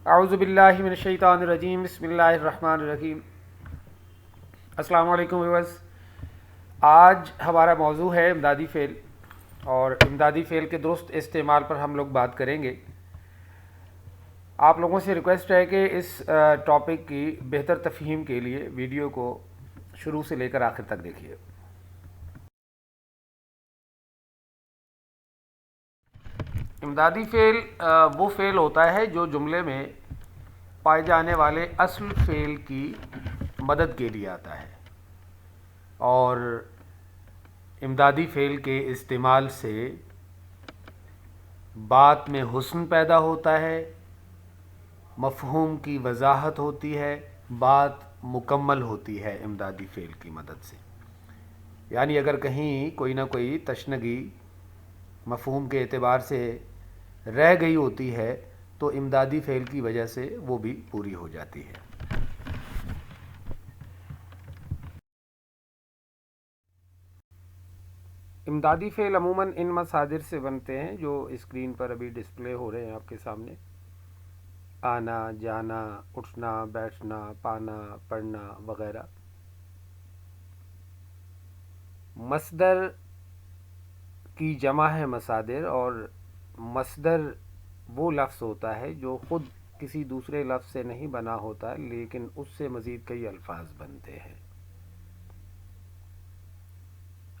اعوذ باللہ من الشیطان الرجیم، بسم اللہ الرحمن الرحیم۔ السلام علیکم ویورز، آج ہمارا موضوع ہے امدادی فعل، اور امدادی فعل کے درست استعمال پر ہم لوگ بات کریں گے۔ آپ لوگوں سے ریکویسٹ ہے کہ اس ٹاپک کی بہتر تفہیم کے لیے ویڈیو کو شروع سے لے کر آخر تک دیکھیے۔ امدادی فعل وہ فعل ہوتا ہے جو جملے میں پائے جانے والے اصل فعل کی مدد کے لیے آتا ہے، اور امدادی فعل کے استعمال سے بات میں حسن پیدا ہوتا ہے، مفہوم کی وضاحت ہوتی ہے، بات مکمل ہوتی ہے امدادی فعل کی مدد سے۔ یعنی اگر کہیں کوئی نہ کوئی تشنگی مفہوم کے اعتبار سے رہ گئی ہوتی ہے تو امدادی فعل کی وجہ سے وہ بھی پوری ہو جاتی ہے۔ امدادی فعل عموماً ان مصادر سے بنتے ہیں جو اسکرین پر ابھی ڈسپلے ہو رہے ہیں آپ کے سامنے: آنا، جانا، اٹھنا، بیٹھنا، پانا، پڑھنا وغیرہ۔ مصدر کی جمع ہے مصادر، اور مصدر وہ لفظ ہوتا ہے جو خود کسی دوسرے لفظ سے نہیں بنا ہوتا لیکن اس سے مزید کئی الفاظ بنتے ہیں،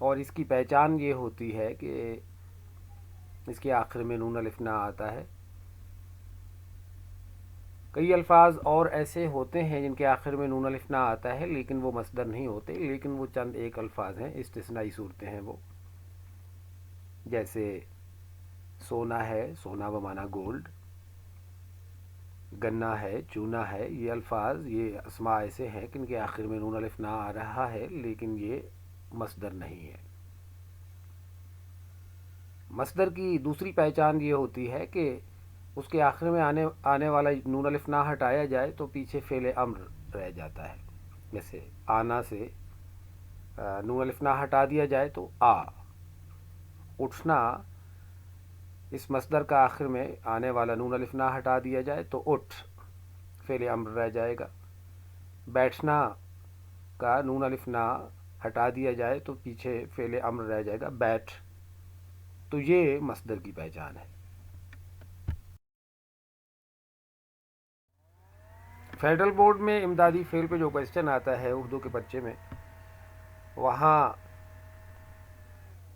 اور اس کی پہچان یہ ہوتی ہے کہ اس کے آخر میں نون الف نہ آتا ہے۔ کئی الفاظ اور ایسے ہوتے ہیں جن کے آخر میں نون الف نہ آتا ہے لیکن وہ مصدر نہیں ہوتے، لیکن وہ چند ایک الفاظ ہیں، استثنائی صورتیں ہیں وہ، جیسے سونا ہے، سونا بمعنی گولڈ، گنا ہے، چونا ہے۔ یہ الفاظ، یہ اسماء ایسے ہیں کہ ان کے آخر میں نون الف نہ آ رہا ہے لیکن یہ مصدر نہیں ہے۔ مصدر کی دوسری پہچان یہ ہوتی ہے کہ اس کے آخر میں آنے والا نون الف نہ ہٹایا جائے تو پیچھے فعل امر رہ جاتا ہے۔ جیسے آنا سے نون الف نہ ہٹا دیا جائے تو آ، اٹھنا اس مصدر کا آخر میں آنے والا نون الف نہ ہٹا دیا جائے تو اٹھ، فعل امر رہ جائے گا۔ بیٹھنا کا نون الف نہ ہٹا دیا جائے تو پیچھے فعل امر رہ جائے گا، بیٹھ۔ تو یہ مصدر کی پہچان ہے۔ فیڈرل بورڈ میں امدادی فعل پہ جو کوشچن آتا ہے اردو کے پرچے میں، وہاں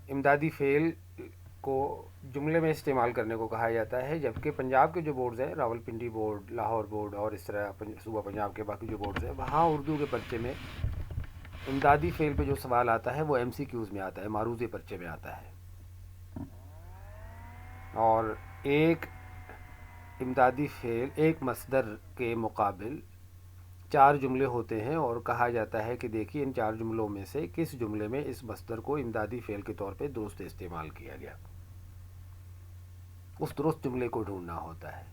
امدادی فعل کو جملے میں استعمال کرنے کو کہا جاتا ہے، جبکہ پنجاب کے جو بورڈز ہیں، راول پنڈی بورڈ، لاہور بورڈ اور اس طرح صوبہ پنجاب کے باقی جو بورڈز ہیں، وہاں اردو کے پرچے میں امدادی فعل پہ جو سوال آتا ہے وہ ایم سی کیوز میں آتا ہے، معروضے پرچے میں آتا ہے، اور ایک امدادی فعل ایک مصدر کے مقابل 4 جملے ہوتے ہیں، اور کہا جاتا ہے کہ دیکھیے ان 4 جملوں میں سے کس جملے میں اس مصدر کو امدادی فعل کے طور پہ درست استعمال کیا گیا، اس درست جملے کو ڈھونڈنا ہوتا ہے۔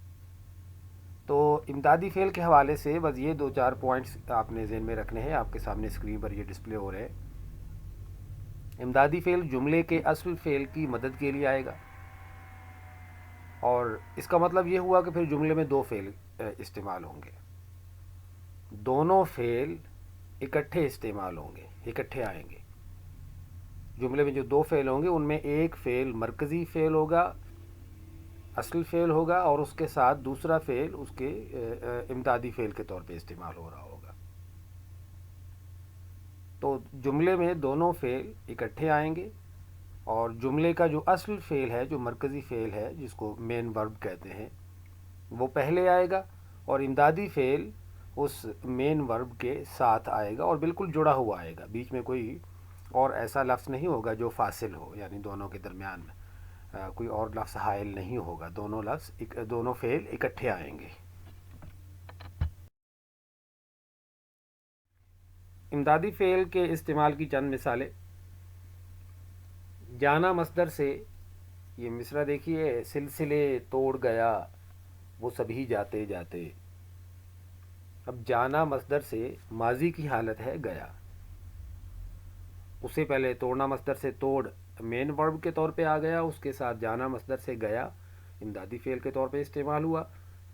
تو امدادی فعل کے حوالے سے بس یہ 2-4 پوائنٹس آپ نے ذہن میں رکھنے ہیں، آپ کے سامنے اسکرین پر یہ ڈسپلے ہو رہے ہیں۔ امدادی فعل جملے کے اصل فعل کی مدد کے لیے آئے گا، اور اس کا مطلب یہ ہوا کہ پھر جملے میں 2 فعل استعمال ہوں گے، دونوں فعل اکٹھے استعمال ہوں گے، اکٹھے آئیں گے۔ جملے میں جو 2 فعل ہوں گے ان میں ایک فعل مرکزی فعل ہوگا، اصل فعل ہوگا، اور اس کے ساتھ دوسرا فعل اس کے امدادی فعل کے طور پہ استعمال ہو رہا ہوگا۔ تو جملے میں دونوں فعل اکٹھے آئیں گے، اور جملے کا جو اصل فعل ہے، جو مرکزی فعل ہے جس کو مین ورب کہتے ہیں، وہ پہلے آئے گا، اور امدادی فعل اس مین ورب کے ساتھ آئے گا اور بالکل جڑا ہوا آئے گا، بیچ میں کوئی اور ایسا لفظ نہیں ہوگا جو فاصل ہو، یعنی دونوں کے درمیان کوئی اور لفظ حائل نہیں ہوگا، دونوں فعل اکٹھے آئیں گے۔ امدادی فعل کے استعمال کی چند مثالیں: جانا مصدر سے، یہ مصرع دیکھیے: سلسلے توڑ گیا وہ سبھی جاتے جاتے۔ اب جانا مصدر سے ماضی کی حالت ہے گیا، اس سے پہلے توڑنا مصدر سے توڑ مین ورب کے طور پہ آ گیا، اس کے ساتھ جانا مصدر سے گیا امدادی فعل کے طور پہ استعمال ہوا۔